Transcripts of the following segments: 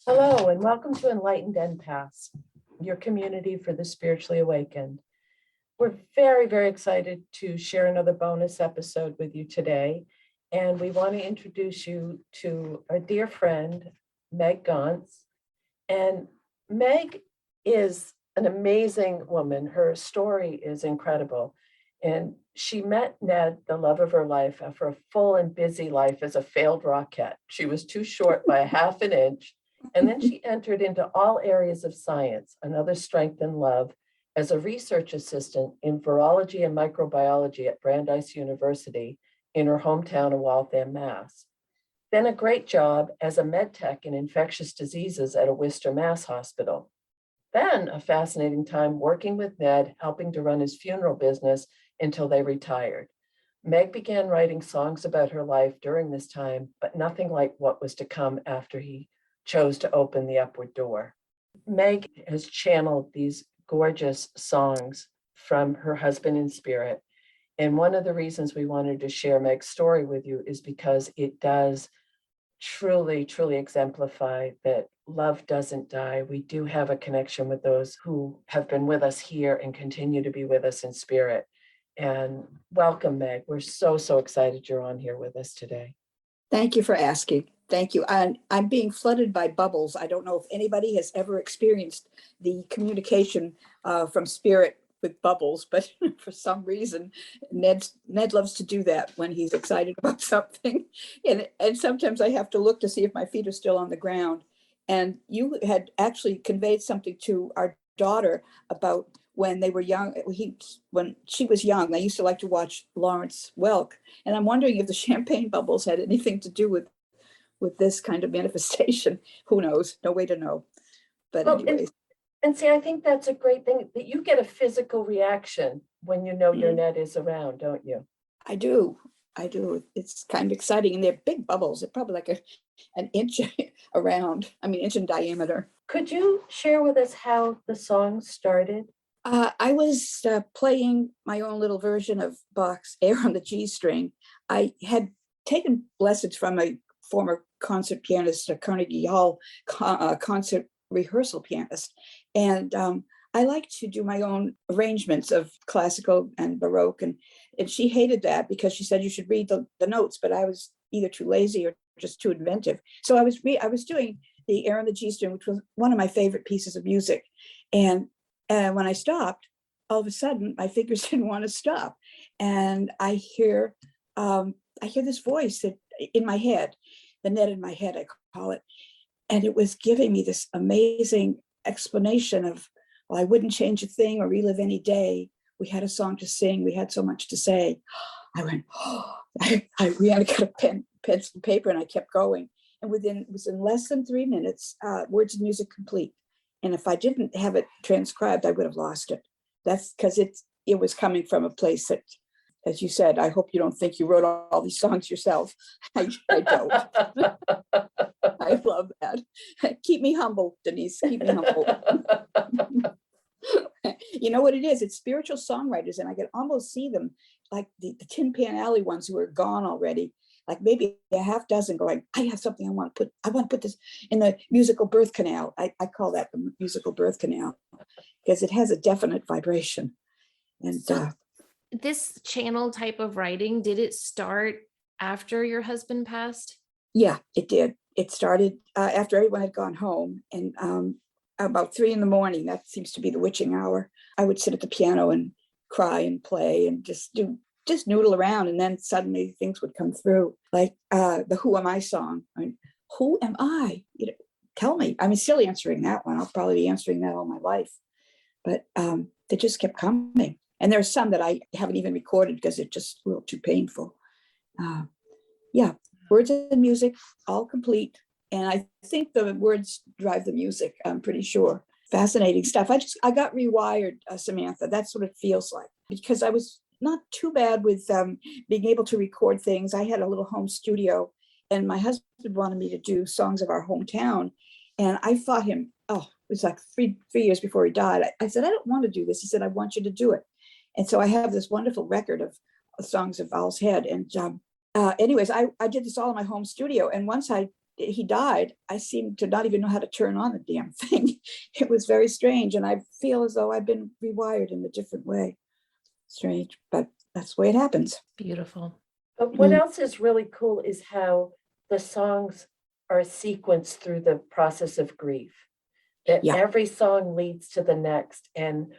Hello, and welcome to Enlightened Empaths, your community for the spiritually awakened. We're very, very excited to share another bonus episode with you today. And we want to introduce you to our dear friend, Meg Gaunce. And Meg is an amazing woman. Her story is incredible. And she met Ned, the love of her life, after a full and busy life as a failed Rockette. She was too short by a half an inch. And then she entered into all areas of science, another strength and love, as a research assistant in virology and microbiology at Brandeis University in her hometown of Waltham, Mass. Then a great job as a med tech in infectious diseases at a Worcester, Mass hospital. Then a fascinating time working with Ned, helping to run his funeral business until they retired. Meg began writing songs about her life during this time, but nothing like what was to come after he chose to open the upward door. Meg has channeled these gorgeous songs from her husband in spirit. And one of the reasons we wanted to share Meg's story with you is because it does truly, truly exemplify that love doesn't die. We do have a connection with those who have been with us here and continue to be with us in spirit. And welcome, Meg. We're so, so excited you're on here with us today. Thank you for asking. Thank you. I'm being flooded by bubbles. I don't know if anybody has ever experienced the communication from spirit with bubbles, but for some reason, Ned loves to do that when he's excited about something. And sometimes I have to look to see if my feet are still on the ground. And you had actually conveyed something to our daughter about when they were young, when she was young. They used to like to watch Lawrence Welk. And I'm wondering if the champagne bubbles had anything to do with this kind of manifestation. Who knows? No way to know. But anyways. And see, I think that's a great thing that you get a physical reaction when you know your Ned is around, don't you? I do. It's kind of exciting. And they're big bubbles. They're probably like an inch around. Inch in diameter. Could you share with us how the song started? I was playing my own little version of Bach's Air on the G string. I had taken lessons from a former concert pianist, a Carnegie Hall concert rehearsal pianist. And I like to do my own arrangements of classical and Baroque. And she hated that because she said you should read the notes, but I was either too lazy or just too inventive. So I was doing the Air on the G string, which was one of my favorite pieces of music. And when I stopped, all of a sudden my fingers didn't want to stop. And I hear this voice that in my head, the Ned in my head, I call it. And it was giving me this amazing explanation of, well, I wouldn't change a thing or relive any day. We had a song to sing. We had so much to say. I went, I ran and got a pen, pencil, and paper, and I kept going. And it was in less than 3 minutes, words and music complete. And if I didn't have it transcribed, I would have lost it. That's because it was coming from a place that, as you said, I hope you don't think you wrote all these songs yourself. I don't. I love that. Keep me humble, Denise. Keep me humble. You know what it is? It's spiritual songwriters, and I can almost see them, like the Tin Pan Alley ones who are gone already, like maybe a half dozen going, I have something I want to put this in the musical birth canal. I call that the musical birth canal because it has a definite vibration. And this channel type of writing, did it start after your husband passed? Yeah, it did. It started after everyone had gone home, and about 3 a.m, that seems to be the witching hour, I would sit at the piano and cry and play and just noodle around. And then suddenly things would come through, like the Who Am I song. Who am I? Tell me. I'm still answering that one. I'll probably be answering that all my life. But they just kept coming. And there's some that I haven't even recorded because it's just a little too painful. Words and music, all complete. And I think the words drive the music, I'm pretty sure. Fascinating stuff. I got rewired, Samantha. That's what it feels like. Because I was not too bad with being able to record things. I had a little home studio, and my husband wanted me to do songs of our hometown. And I fought him, it was like three years before he died. I said, I don't want to do this. He said, I want you to do it. And so I have this wonderful record of songs of Owl's Head. And anyways, I did this all in my home studio. And once I he died, I seemed to not even know how to turn on the damn thing. It was very strange. And I feel as though I've been rewired in a different way. Strange, but that's the way it happens. Beautiful. But what else is really cool is how the songs are sequenced through the process of grief. That Yeah. every song leads to the next. And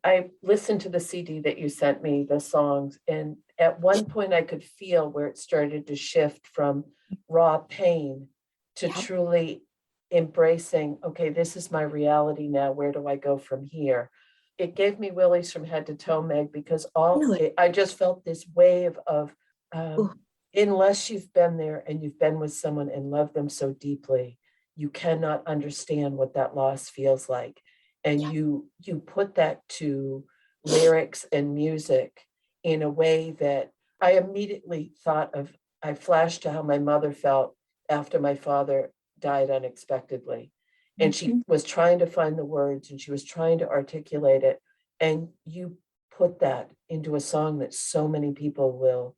I listened to the CD that you sent me, the songs, and at one point I could feel where it started to shift from raw pain to Yep. truly embracing, okay, this is my reality now. Where do I go from here? It gave me willies from head to toe, Meg, because Really? I just felt this wave of, Ooh. unless you've been there and you've been with someone and loved them so deeply, you cannot understand what that loss feels like. And Yeah. you put that to lyrics and music in a way that I immediately thought of. I flashed to how my mother felt after my father died unexpectedly. And she Mhm. was trying to find the words and she was trying to articulate it. And you put that into a song that so many people will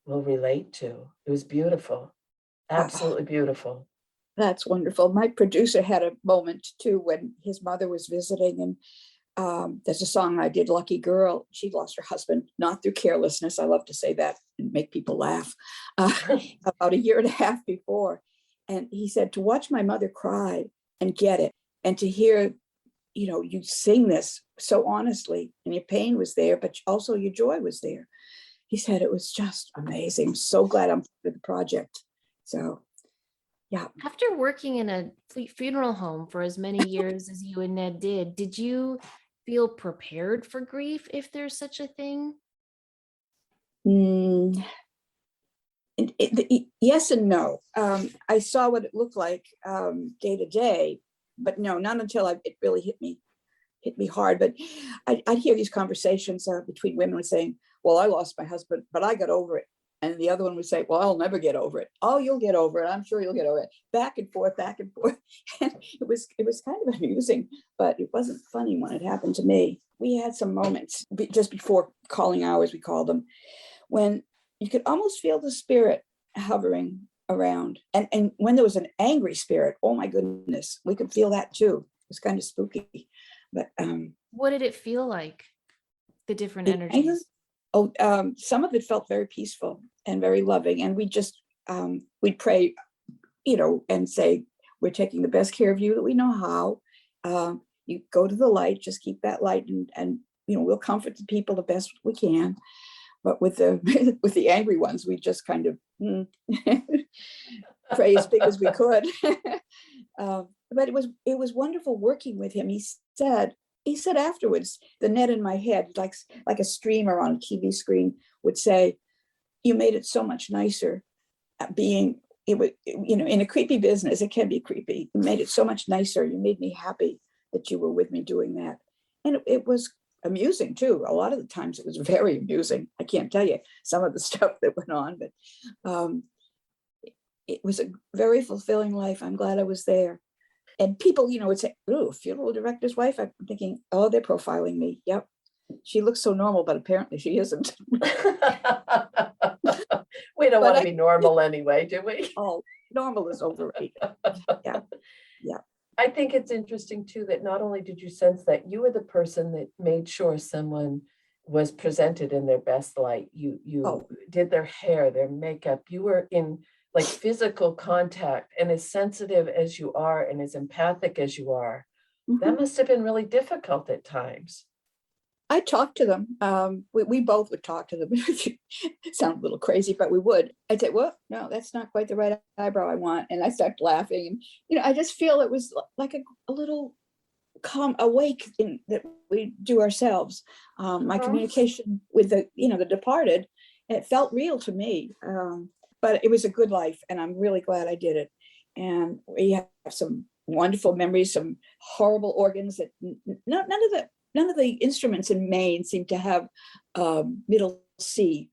relate to. It was beautiful. Wow. Absolutely beautiful. That's wonderful. My producer had a moment too when his mother was visiting, and there's a song I did, Lucky Girl. She lost her husband, not through carelessness. I love to say that and make people laugh. About a year and a half before. And he said, to watch my mother cry and get it, and to hear, you sing this so honestly, and your pain was there, but also your joy was there. He said it was just amazing. So glad I'm for the project. So, yeah. After working in a funeral home for as many years as you and Ned did you feel prepared for grief, if there's such a thing? Mm, yes and no. I saw what it looked like day to day, but no, not until it really hit me hard. But I'd hear these conversations between women saying, well, I lost my husband, but I got over it. And the other one would say, well, I'll never get over it. Oh, you'll get over it. I'm sure you'll get over it. Back and forth, back and forth. And it was kind of amusing, but it wasn't funny when it happened to me. We had some moments just before calling hours, we called them, when you could almost feel the spirit hovering around. And when there was an angry spirit, oh my goodness, we could feel that too. It was kind of spooky. But What did it feel like? The different the anger, energies? some of it felt very peaceful and very loving. And we'd pray, and say, we're taking the best care of you that we know how. You go to the light, just keep that light, and we'll comfort the people the best we can. But with the with the angry ones, we just kind of pray as big as we could. But it was wonderful working with him. He said afterwards, the net in my head, like a streamer on a TV screen, would say, "You made it so much nicer being in a creepy business. It can be creepy. You made it so much nicer. You made me happy that you were with me doing that." And it was amusing too. A lot of the times it was very amusing. I can't tell you some of the stuff that went on, but it was a very fulfilling life. I'm glad I was there. And people, would say, "Oh, funeral director's wife." I'm thinking, "Oh, they're profiling me." Yep. She looks so normal, but apparently she isn't. We don't But want to be normal anyway, do we? oh, normal is overrated. Yeah. Yeah. I think it's interesting too that not only did you sense that you were the person that made sure someone was presented in their best light. You Oh. did their hair, their makeup. You were in like physical contact, and as sensitive as you are and as empathic as you are, that Mhm. must have been really difficult at times. I talked to them. We both would talk to them. Sound a little crazy, but we would. I'd say, "Well, no, that's not quite the right eyebrow I want." And I start laughing. And, I just feel it was like a little calm awake in that we do ourselves. My communication with the departed, it felt real to me. But it was a good life, and I'm really glad I did it. And we have some wonderful memories, some horrible organs that none of the instruments in Maine seem to have middle C.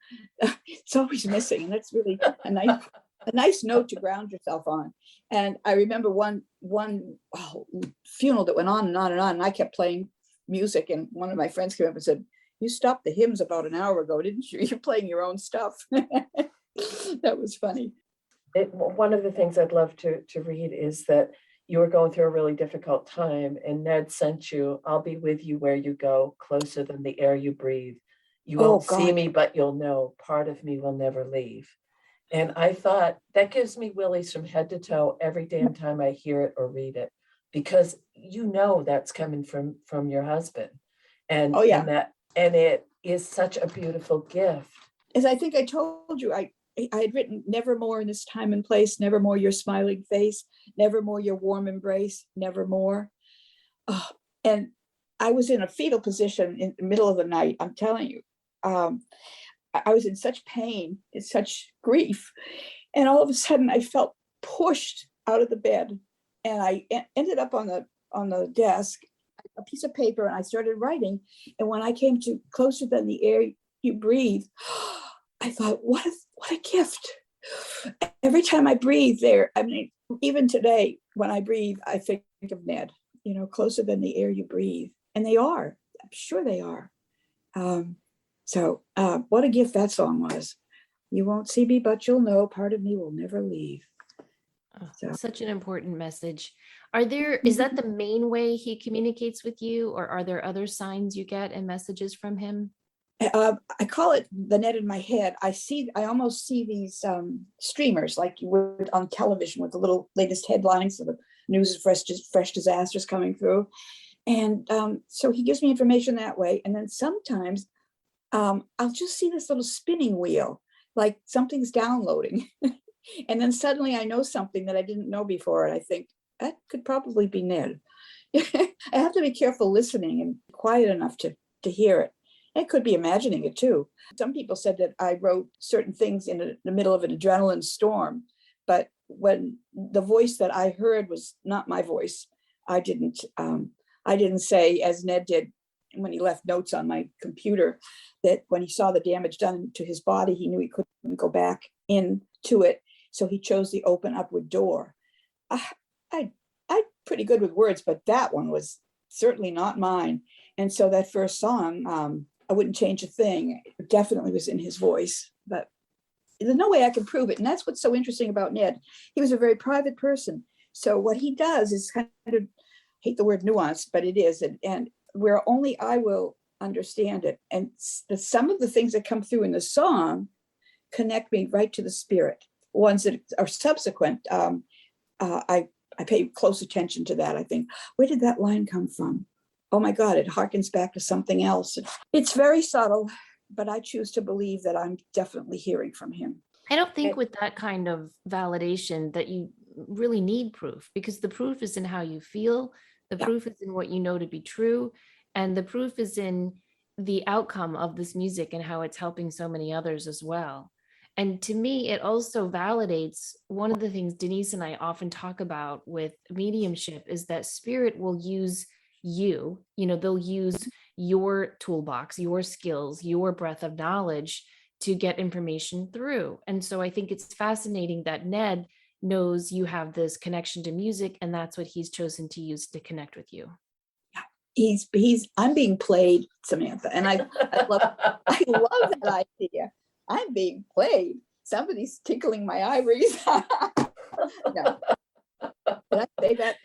It's always missing, and that's really a nice note to ground yourself on. And I remember one funeral that went on and on and on, and I kept playing music, and one of my friends came up and said, "You stopped the hymns about an hour ago, didn't you? You're playing your own stuff." That was funny. One of the things I'd love to read is that you were going through a really difficult time, and Ned sent you, "I'll be with you where you go, closer than the air you breathe. You Oh won't see God. me, but you'll know. Part of me will never leave." And I thought that gives me willies from head to toe every damn time I hear it or read it, because you know that's coming from your husband, Oh yeah. and it is such a beautiful gift. As I think I told you, I had written nevermore in this time and place, nevermore your smiling face, nevermore your warm embrace, nevermore. Oh, and I was in a fetal position in the middle of the night. I'm telling you, I was in such pain, in such grief. And all of a sudden I felt pushed out of the bed, and I ended up on the desk, a piece of paper, and I started writing. And when I came to closer than the air you breathe, I thought, what a gift. Every time I breathe there, I mean, even today, when I breathe, I think of Ned, closer than the air you breathe. And they are, I'm sure they are. So what a gift that song was. You won't see me, but you'll know. Part of me will never leave. Oh, So. such an important message. Is that the main way he communicates with you, or are there other signs you get and messages from him? I call it the Ned in my head. I almost see these streamers like you would on television with the little latest headlines of the news of fresh disasters coming through. And so he gives me information that way. And then sometimes I'll just see this little spinning wheel, like something's downloading. And then suddenly I know something that I didn't know before. And I think that could probably be Ned. I have to be careful listening and quiet enough to hear it. I could be imagining it too. Some people said that I wrote certain things in the middle of an adrenaline storm, but when the voice that I heard was not my voice, I didn't say, as Ned did when he left notes on my computer, that when he saw the damage done to his body, he knew he couldn't go back into it. So he chose the open upward door. I'm pretty good with words, but that one was certainly not mine. And so that first song, I wouldn't change a thing. It definitely was in his voice, but there's no way I can prove it. And that's what's so interesting about Ned. He was a very private person. So what he does is kind of, hate the word nuance, but it is, and where only I will understand it. And some of the things that come through in the song connect me right to the spirit. Ones that are subsequent, I pay close attention to that. I think, where did that line come from? Oh my God, it harkens back to something else. It's very subtle, but I choose to believe that I'm definitely hearing from him. I don't think with that kind of validation that you really need proof, because the proof is in how you feel. The proof is in what you know to be true. And the proof is in the outcome of this music and how it's helping so many others as well. And to me, it also validates one of the things Denise and I often talk about with mediumship is that spirit will use they'll use your toolbox, your skills, your breadth of knowledge to get information through. And so I think it's fascinating that Ned knows you have this connection to music, and that's what he's chosen to use to connect with you. I'm being played, Samantha, and I love that idea. I'm being played. Somebody's tickling my ivories. No. Did I say that?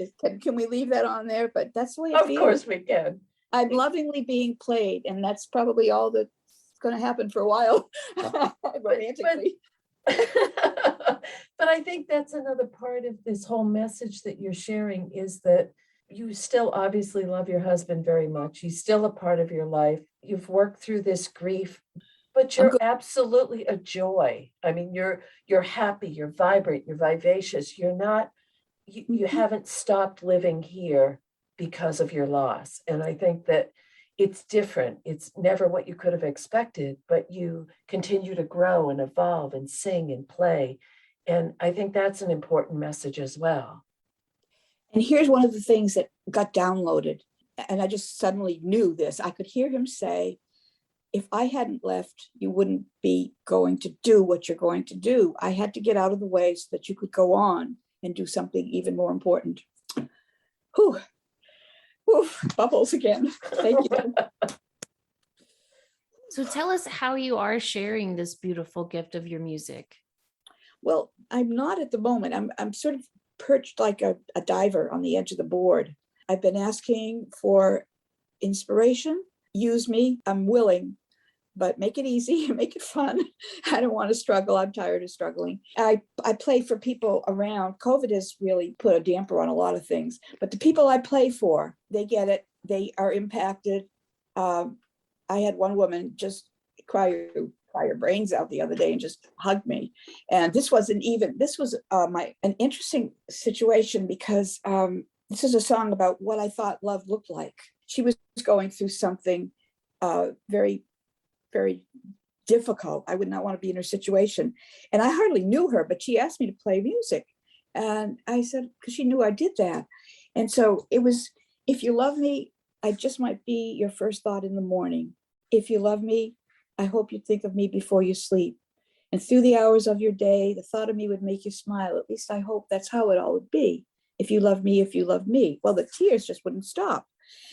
Can we leave that on there? But that's the way it feels. Of course we can. I'm lovingly being played, and that's probably all that's going to happen for a while, romantically. But I think that's another part of this whole message that you're sharing, is that you still obviously love your husband very much. He's still a part of your life. You've worked through this grief, but you're absolutely a joy. I mean, you're happy, you're vibrant, you're vivacious. You're not, you haven't stopped living here because of your loss. And I think that it's different. It's never what you could have expected, but you continue to grow and evolve and sing and play. And I think that's an important message as well. And here's one of the things that got downloaded. And I just suddenly knew this. I could hear him say, if I hadn't left, you wouldn't be going to do what you're going to do. I had to get out of the way so that you could go on and do something even more important. Whew. Oof, bubbles again. Thank you. So tell us how you are sharing this beautiful gift of your music. Well, I'm not at the moment. I'm sort of perched like a diver on the edge of the board. I've been asking for inspiration. Use me. I'm willing, but make it easy, make it fun. I don't want to struggle. I'm tired of struggling. I play for people around. COVID has really put a damper on a lot of things, but the people I play for, they get it. They are impacted. I had one woman just cry her brains out the other day and just hugged me. And this was an interesting situation because this is a song about what I thought love looked like. She was going through something very, very difficult. I would not want to be in her situation. And I hardly knew her, but she asked me to play music. And I said, because she knew I did that. And so it was, if you love me, I just might be your first thought in the morning. If you love me, I hope you think of me before you sleep. And through the hours of your day, the thought of me would make you smile. At least I hope that's how it all would be. If you love me, if you love me. Well, the tears just wouldn't stop,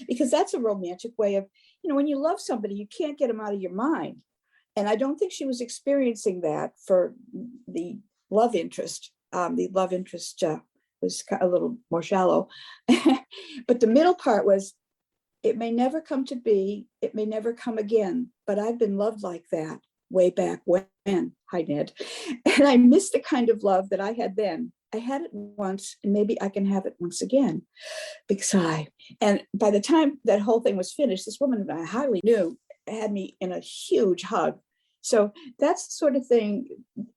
because that's a romantic way of, when you love somebody, you can't get them out of your mind. And I don't think she was experiencing that for the love interest. The love interest was a little more shallow. But the middle part was, it may never come to be, it may never come again, but I've been loved like that way back when. Hi, Ned. And I miss the kind of love that I had then. I had it once, and maybe I can have it once again. Big sigh. And by the time that whole thing was finished, this woman that I hardly knew had me in a huge hug. So that's the sort of thing.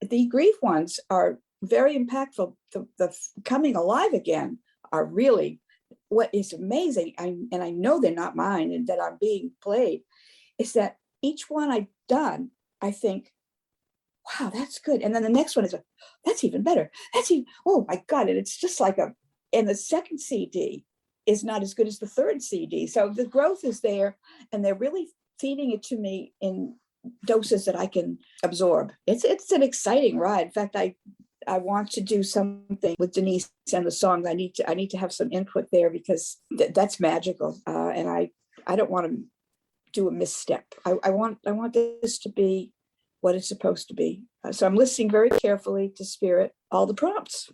The grief ones are very impactful. The coming alive again are really what is amazing. And I know they're not mine and that I'm being played, is that each one I've done, I think, wow, that's good. And then the next one is, that's even better. Oh my God. And it's just like and the second CD is not as good as the third CD. So the growth is there, and they're really feeding it to me in doses that I can absorb. It's an exciting ride. In fact, I want to do something with Denise and the songs. I need to have some input there, because that's magical. And I don't want to do a misstep. I want this to be what it's supposed to be. So I'm listening very carefully to Spirit, all the prompts.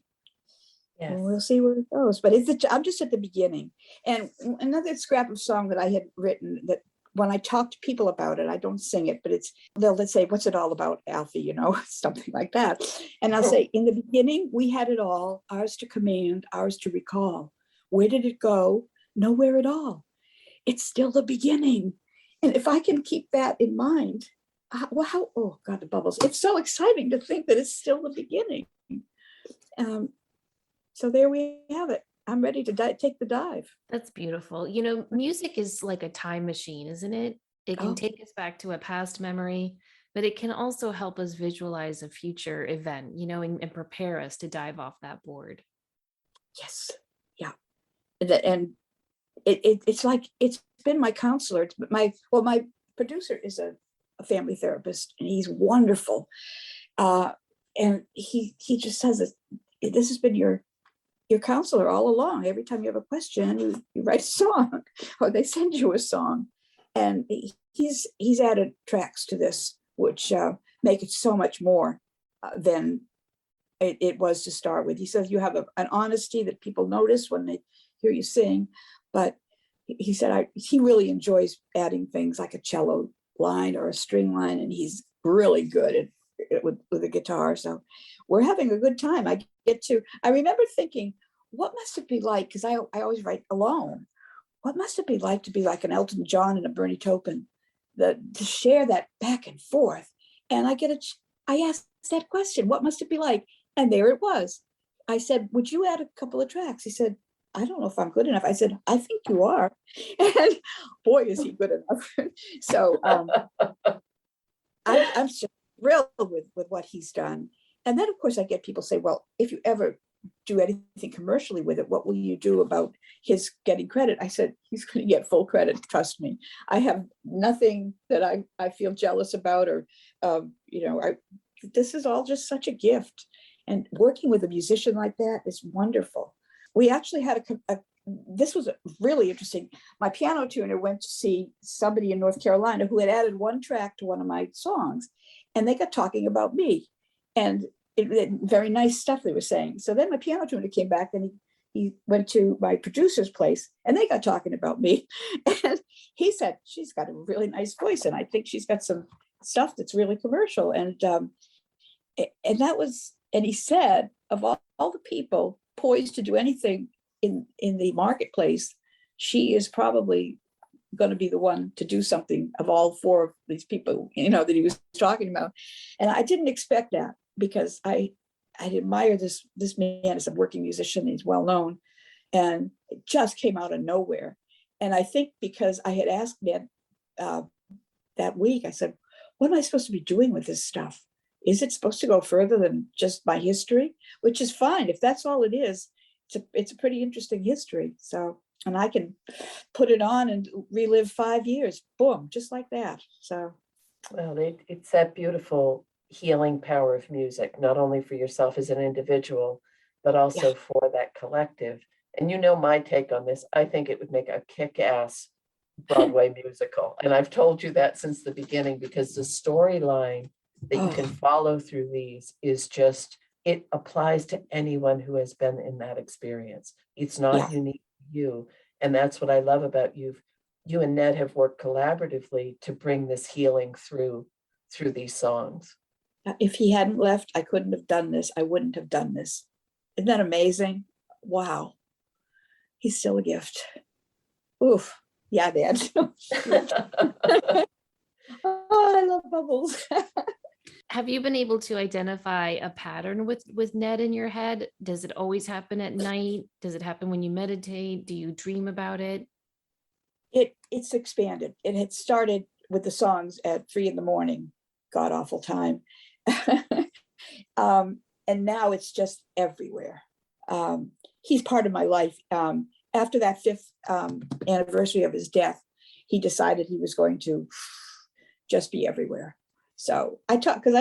Yes. And we'll see where it goes. But I'm just at the beginning. And another scrap of song that I had written, that when I talk to people about it, I don't sing it, but they'll say, what's it all about, Alfie? Something like that. And I'll say, in the beginning, we had it all, ours to command, ours to recall. Where did it go? Nowhere at all. It's still the beginning. And if I can keep that in mind, oh God, the bubbles. It's so exciting to think that it's still the beginning. So there we have it. I'm ready to take the dive. That's beautiful. Music is like a time machine, isn't it? It can take us back to a past memory, but it can also help us visualize a future event, and prepare us to dive off that board. Yes. Yeah. And it's like, it's been my counselor. My producer is a family therapist, and he's wonderful. And he just says that this has been your counselor all along. Every time you have a question, you write a song, or they send you a song. And he's added tracks to this, which make it so much more than it was to start with. He says you have an honesty that people notice when they hear you sing. But he said he really enjoys adding things like a cello line or a string line, and he's really good at with the guitar. So we're having a good time. I remember thinking, what must it be like? Because I always write alone. What must it be like to be like an Elton John and a Bernie Taupin, to share that back and forth? And I asked that question, what must it be like? And there it was. I said, would you add a couple of tracks? He said, I don't know if I'm good enough. I said, I think you are. And boy, is he good enough. So I'm just thrilled with what he's done. And then, of course, I get people say, well, if you ever do anything commercially with it, what will you do about his getting credit? I said, he's going to get full credit. Trust me. I have nothing that I feel jealous about, or, this is all just such a gift. And working with a musician like that is wonderful. We actually had this was really interesting. My piano tuner went to see somebody in North Carolina who had added one track to one of my songs, and they got talking about me. And very nice stuff they were saying. So then my piano tuner came back and he went to my producer's place and they got talking about me. And he said, she's got a really nice voice. And I think she's got some stuff that's really commercial. And that was, and he said, of all the people poised to do anything in the marketplace, she is probably going to be the one to do something of all four of these people, that he was talking about. And I didn't expect that because I admire this man as a working musician. He's well known, and it just came out of nowhere. And I think because I had asked Ned that week, I said, what am I supposed to be doing with this stuff? Is it supposed to go further than just my history? Which is fine. If that's all it is, it's a pretty interesting history. So, and I can put it on and relive 5 years, boom, just like that. So. Well, it's that beautiful healing power of music, not only for yourself as an individual, but also for that collective. And my take on this, I think it would make a kick-ass Broadway musical. And I've told you that since the beginning, because the storyline that you can follow through these is just, it applies to anyone who has been in that experience. It's not unique to you. And that's what I love about you. You and Ned have worked collaboratively to bring this healing through these songs. If he hadn't left, I couldn't have done this. I wouldn't have done this. Isn't that amazing? Wow. He's still a gift. Oof. Yeah, Dad. Oh, I love bubbles. Have you been able to identify a pattern with Ned in your head? Does it always happen at night? Does it happen when you meditate? Do you dream about it? It's expanded. It had started with the songs at 3 a.m, god awful time. And now it's just everywhere. He's part of my life. After that 5th anniversary of his death, he decided he was going to just be everywhere. So I talk to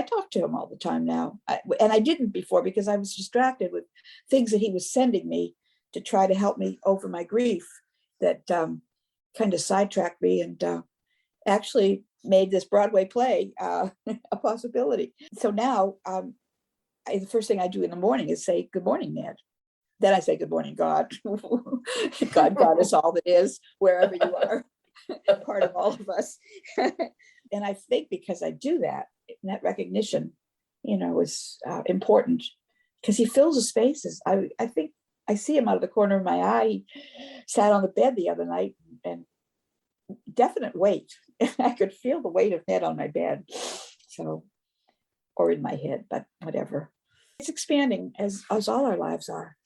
him all the time now. And I didn't before because I was distracted with things that he was sending me to try to help me over my grief that kind of sidetracked me and actually made this Broadway play a possibility. So now the first thing I do in the morning is say, good morning, Ned. Then I say, good morning, God. God is all that is, wherever you are, part of all of us. And I think because I do that, and that recognition, is important because he fills the spaces. I think I see him out of the corner of my eye. He sat on the bed the other night and definite weight. I could feel the weight of Ned on my bed. So, or in my head, but whatever. It's expanding as all our lives are,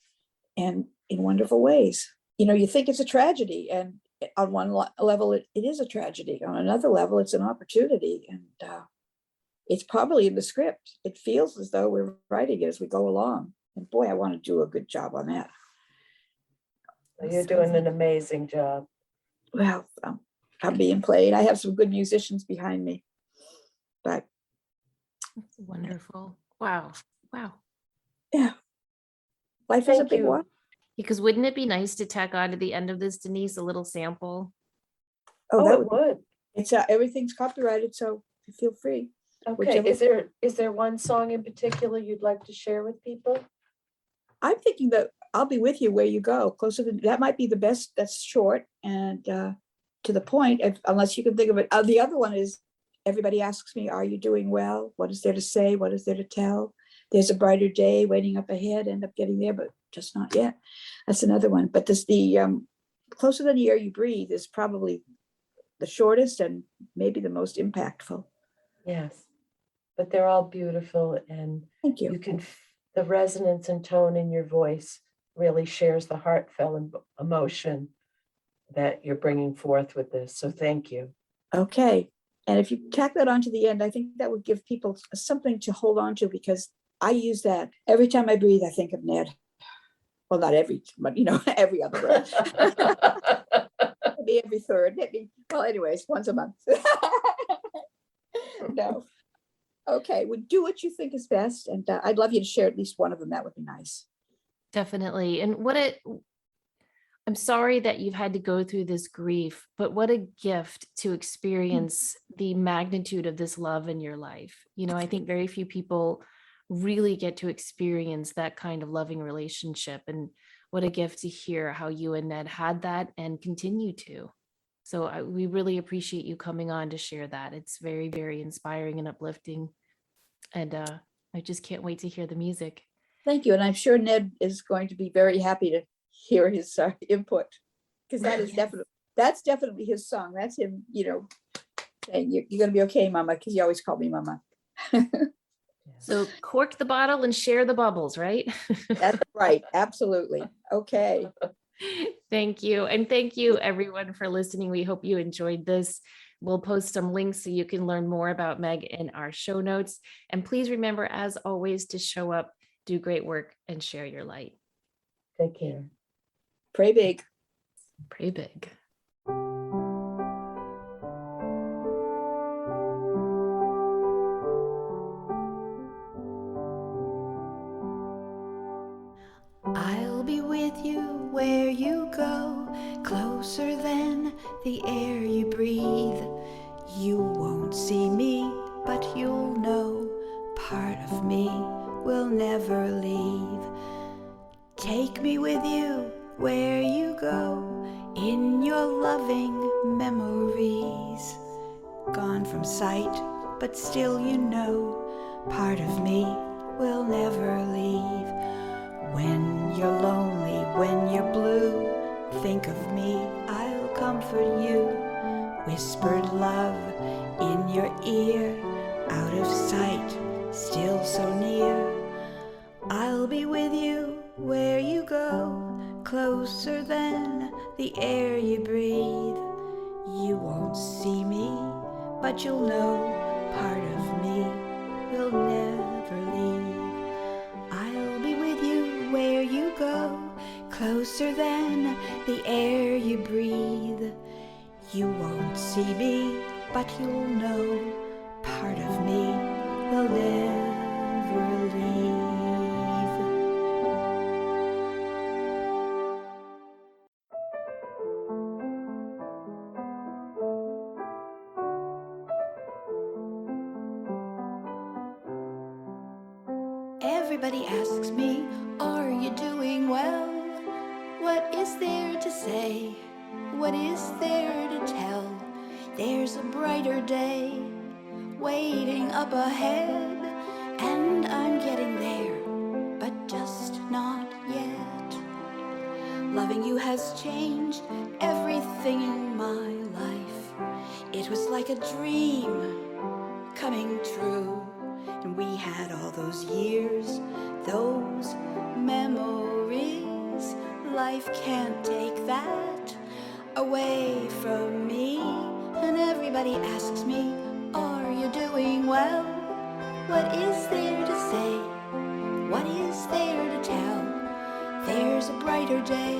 and in wonderful ways. You think it's a tragedy, and on one level, it is a tragedy. On another level, it's an opportunity, and it's probably in the script. It feels as though we're writing it as we go along. And boy, I want to do a good job on that. You're doing an amazing job. Well, I'm being played. I have some good musicians behind me, but That's wonderful. Wow. Yeah, life is a big one. Because wouldn't it be nice to tack on to the end of this, Denise, a little sample? Oh, that would. It's everything's copyrighted, so feel free. Okay. Is there one song in particular you'd like to share with people? I'm thinking that I'll be with you where you go. Closer than that might be the best. That's short and to the point. Unless you can think of it. The other one is everybody asks me, "Are you doing well? What is there to say? What is there to tell? There's a brighter day waiting up ahead. End up getting there, but just not yet." That's another one. But the Closer Than the Air You Breathe is probably the shortest and maybe the most impactful. Yes, but they're all beautiful, and thank you. You can the resonance and tone in your voice really shares the heartfelt emotion that you're bringing forth with this. So thank you. Okay, and if you tack that onto the end, I think that would give people something to hold on to, because I use that every time I breathe. I think of Ned. Well, not every, but every other breath. Maybe every third. Well, anyways, once a month. No. Okay, well, do what you think is best, and I'd love you to share at least one of them. That would be nice. Definitely. And I'm sorry that you've had to go through this grief, but what a gift to experience the magnitude of this love in your life. I think very few people really get to experience that kind of loving relationship. And what a gift to hear how you and Ned had that and continue to. So we really appreciate you coming on to share that. It's very, very inspiring and uplifting. And I just can't wait to hear the music. Thank you. And I'm sure Ned is going to be very happy to hear his input, because that is definitely his song. That's him, saying, you're going to be okay, Mama, because you always call me Mama. So cork the bottle and share the bubbles, right? That's right. Absolutely. Okay. Thank you. And thank you everyone for listening. We hope you enjoyed this. We'll post some links so you can learn more about Meg in our show notes. And please remember, as always, to show up, do great work, and share your light. Take care. Pray big. Pray big. I'll be with you where you go, closer than the air you breathe. You won't see me, but you'll know part of me will never leave. Take me with you where you go, in your loving memories. Gone from sight, but still you know part of me will never leave. When you're lonely, when you're blue, think of me, I'll comfort you. Whispered love in your ear, out of sight, still so near. I'll be with you where you go, closer than the air you breathe. You won't see me, but you'll know part of me will never leave. I'll be with you where you go, closer than the air you breathe. You won't see me, but you'll know part of me will never leave. Everybody asks me, are you doing well? What is there to say? What is there to tell? There's a brighter day waiting up ahead, and I'm getting there, but just not yet. Loving you has changed everything in my life. It was like a dream coming true. And we had all those years, those memories. Life can't take that away from me. And everybody asks me, are you doing well? What is there to say? What is there to tell? There's a brighter day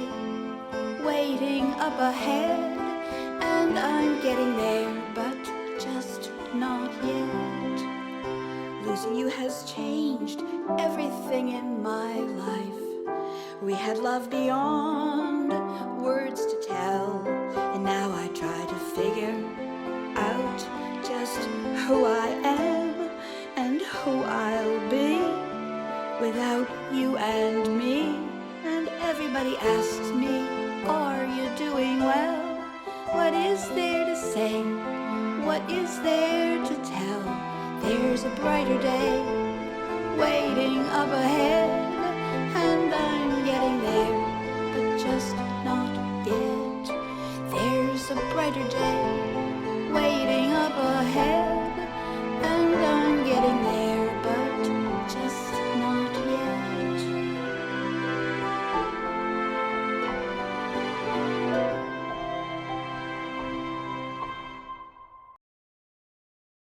waiting up ahead, and I'm getting there, but just not yet. Losing you has changed everything in my life. We had love beyond words to tell, and now I try to figure out just who I am and who I'll be without you and me. And everybody asks me, are you doing well? What is there to say? What is there to tell? There's a brighter day waiting up ahead, and I'm getting there, but just not yet. There's a brighter day